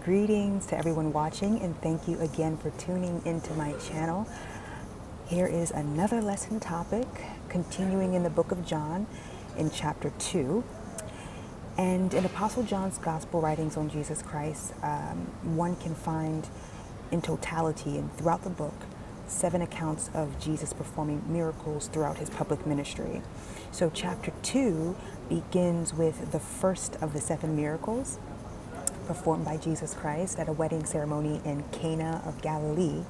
Greetings to everyone watching, and thank you again for tuning into my channel. Here is another lesson topic, continuing in the book of John in chapter 2. And in Apostle John's gospel writings on Jesus Christ, one can find in totality and throughout the book 7 accounts of Jesus performing miracles throughout his public ministry. So chapter 2 begins with the first of the 7 miracles performed by Jesus Christ at a wedding ceremony in Cana of Galilee,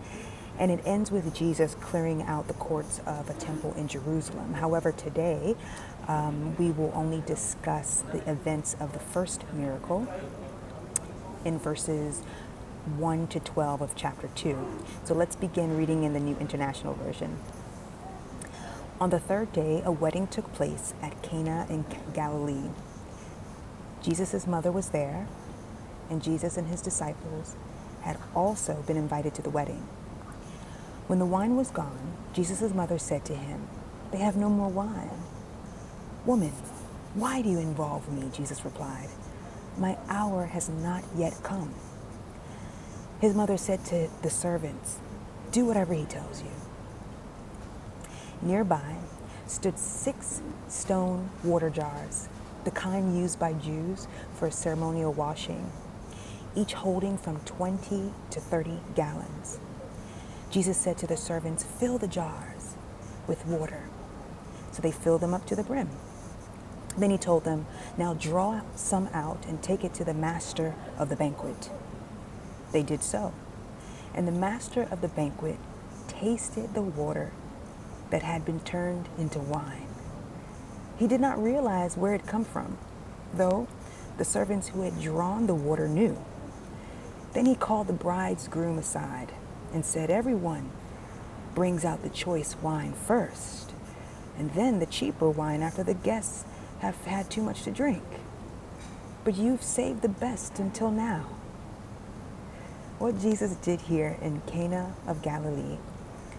and it ends with Jesus clearing out the courts of a temple in Jerusalem. However, today we will only discuss the events of the first miracle in verses 1 to 12 of chapter 2. So let's begin reading in the New International Version. On the 3rd day, a wedding took place at Cana in Galilee. Jesus' mother was there, and Jesus and his disciples had also been invited to the wedding. When the wine was gone, Jesus' mother said to him, "They have no more wine." "Woman, why do you involve me?" Jesus replied. "My hour has not yet come." His mother said to the servants, "Do whatever he tells you." Nearby stood 6 stone water jars, the kind used by Jews for ceremonial washing, each holding from 20 to 30 gallons. Jesus said to the servants, "Fill the jars with water." So they filled them up to the brim. Then he told them, "Now draw some out and take it to the master of the banquet." They did so. And the master of the banquet tasted the water that had been turned into wine. He did not realize where it had come from, though the servants who had drawn the water knew. Then he called the bridegroom aside and said, "Everyone brings out the choice wine first, and then the cheaper wine after the guests have had too much to drink. But you've saved the best until now." What Jesus did here in Cana of Galilee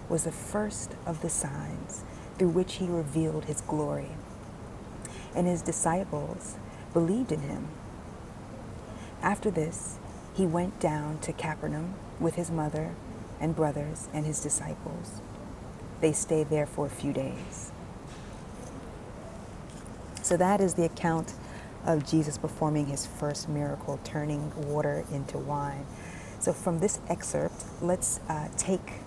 was the first of the signs through which he revealed his glory, and his disciples believed in him. After this, he went down to Capernaum with his mother and brothers and his disciples. They stayed there for a few days. So that is the account of Jesus performing his first miracle, turning water into wine. So from this excerpt, let's take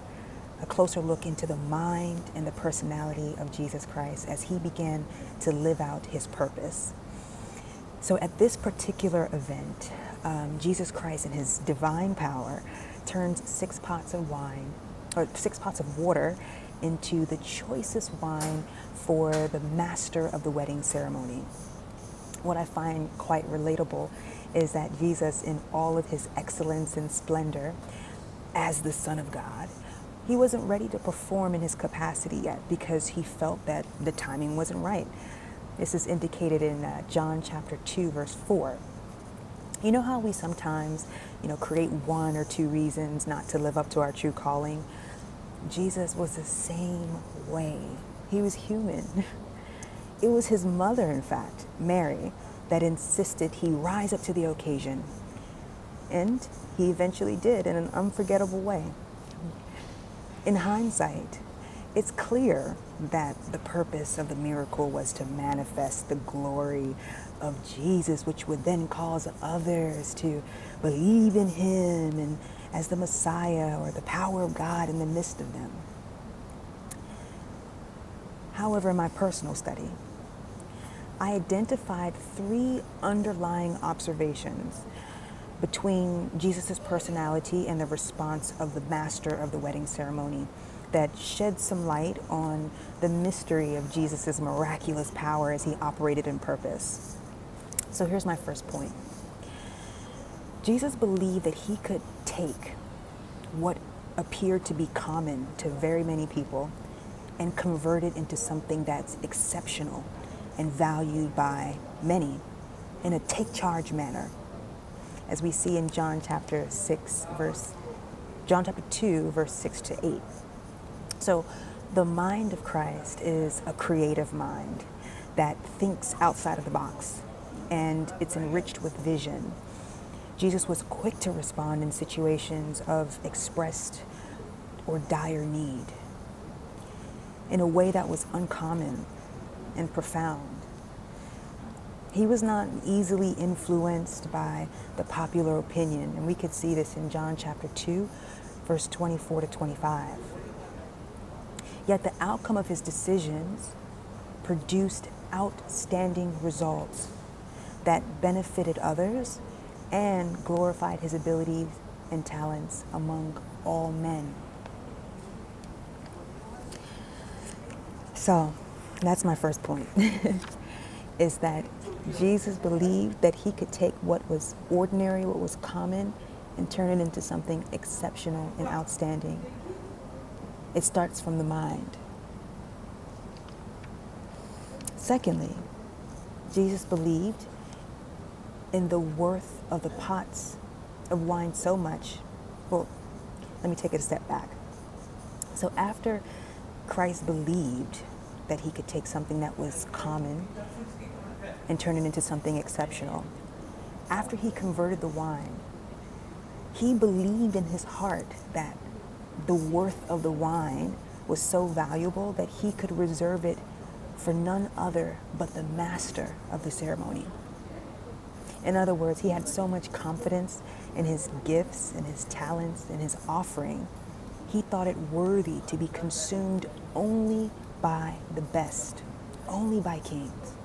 a closer look into the mind and the personality of Jesus Christ as he began to live out his purpose. So at this particular event, Jesus Christ in his divine power turns 6 pots of wine, or 6 pots of water, into the choicest wine for the master of the wedding ceremony. What I find quite relatable is that Jesus, in all of his excellence and splendor as the Son of God, he wasn't ready to perform in his capacity yet because he felt that the timing wasn't right. This is indicated in John chapter 2, verse 4. You know how we sometimes, create 1 or 2 reasons not to live up to our true calling? Jesus was the same way. He was human. It was his mother, in fact, Mary, that insisted he rise up to the occasion. And he eventually did in an unforgettable way. In hindsight, it's clear that the purpose of the miracle was to manifest the glory of Jesus, which would then cause others to believe in him and as the Messiah or the power of God in the midst of them. However, in my personal study, I identified 3 underlying observations between Jesus' personality and the response of the master of the wedding ceremony that shed some light on the mystery of Jesus' miraculous power as he operated in purpose. So here's my first point. Jesus believed that he could take what appeared to be common to very many people and convert it into something that's exceptional and valued by many in a take charge manner, as we see in John chapter 2, verse 6 to 8. So the mind of Christ is a creative mind that thinks outside of the box, and it's enriched with vision. Jesus was quick to respond in situations of expressed or dire need in a way that was uncommon and profound. He was not easily influenced by the popular opinion, and we could see this in John chapter 2, verse 24 to 25. Yet the outcome of his decisions produced outstanding results that benefited others and glorified his abilities and talents among all men. So that's my first point, is that Jesus believed that he could take what was ordinary, what was common, and turn it into something exceptional and outstanding. It starts from the mind. Secondly, Jesus believed in the worth of the pots of wine so much. Well, let me take it a step back. So after Christ believed that he could take something that was common and turn it into something exceptional, after he converted the wine, he believed in his heart that the worth of the wine was so valuable that he could reserve it for none other but the master of the ceremony. In other words, he had so much confidence in his gifts and his talents and his offering, he thought it worthy to be consumed only by the best, only by kings.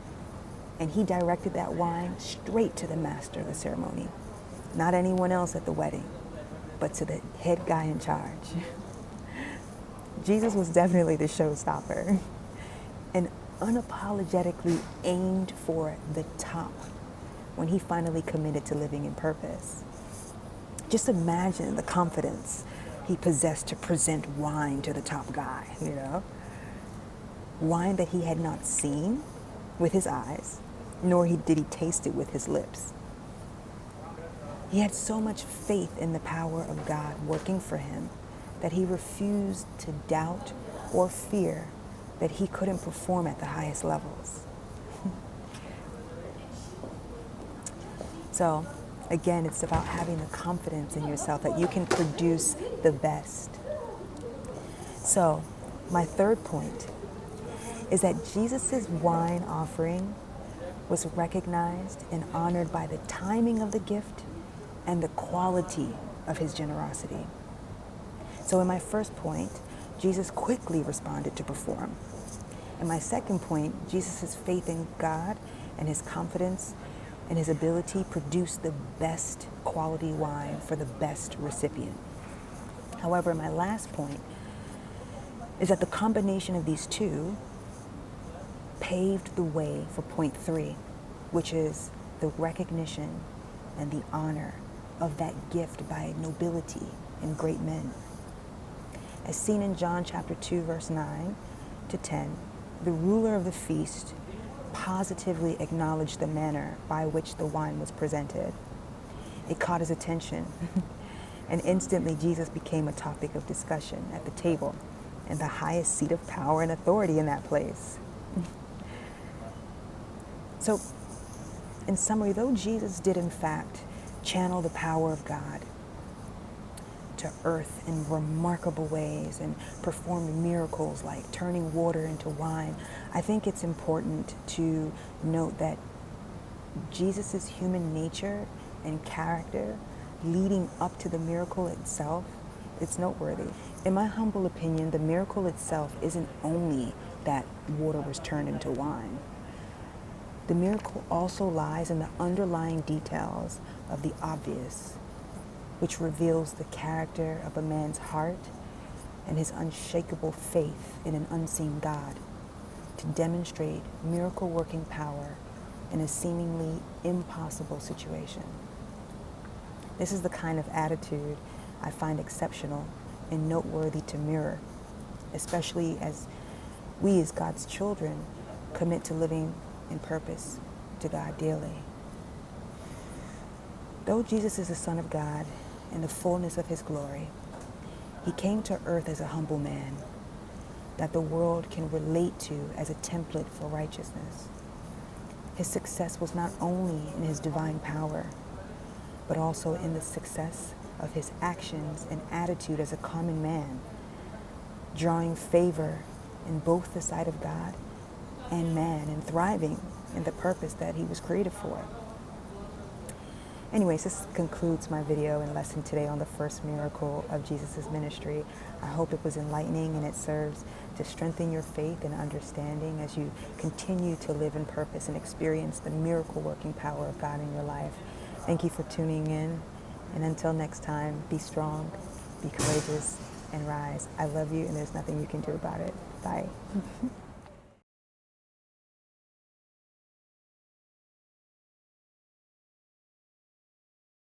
And he directed that wine straight to the master of the ceremony, not anyone else at the wedding, but to the head guy in charge. Jesus was definitely the showstopper and unapologetically aimed for the top when he finally committed to living in purpose. Just imagine the confidence he possessed to present wine to the top guy, Wine that he had not seen with his eyes, nor did he taste it with his lips. He had so much faith in the power of God working for him that he refused to doubt or fear that he couldn't perform at the highest levels. So, again, it's about having the confidence in yourself that you can produce the best. So, my third point is that Jesus' wine offering was recognized and honored by the timing of the gift and the quality of his generosity. So in my first point, Jesus quickly responded to perform. In my second point, Jesus' faith in God and his confidence and his ability produced the best quality wine for the best recipient. However, my last point is that the combination of these two paved the way for point 3, which is the recognition and the honor of that gift by nobility and great men. As seen in John chapter 2, verse 9 to 10, the ruler of the feast positively acknowledged the manner by which the wine was presented. It caught his attention, and instantly Jesus became a topic of discussion at the table and the highest seat of power and authority in that place. So, in summary, though Jesus did in fact channel the power of God to earth in remarkable ways and perform miracles like turning water into wine, I think it's important to note that Jesus' human nature and character leading up to the miracle itself, it's noteworthy. In my humble opinion, the miracle itself isn't only that water was turned into wine. The miracle also lies in the underlying details of the obvious, which reveals the character of a man's heart and his unshakable faith in an unseen God to demonstrate miracle-working power in a seemingly impossible situation. This is the kind of attitude I find exceptional and noteworthy to mirror, especially as we as God's children commit to living in purpose to God daily. Though Jesus is the Son of God in the fullness of his glory, he came to earth as a humble man that the world can relate to as a template for righteousness. His success was not only in his divine power, but also in the success of his actions and attitude as a common man, drawing favor in both the sight of God and man, and thriving in the purpose that he was created for. Anyways, this concludes my video and lesson today on the first miracle of Jesus' ministry. I hope it was enlightening and it serves to strengthen your faith and understanding as you continue to live in purpose and experience the miracle working power of God in your life. Thank you for tuning in. And until next time, be strong, be courageous, and rise. I love you, and there's nothing you can do about it. Bye.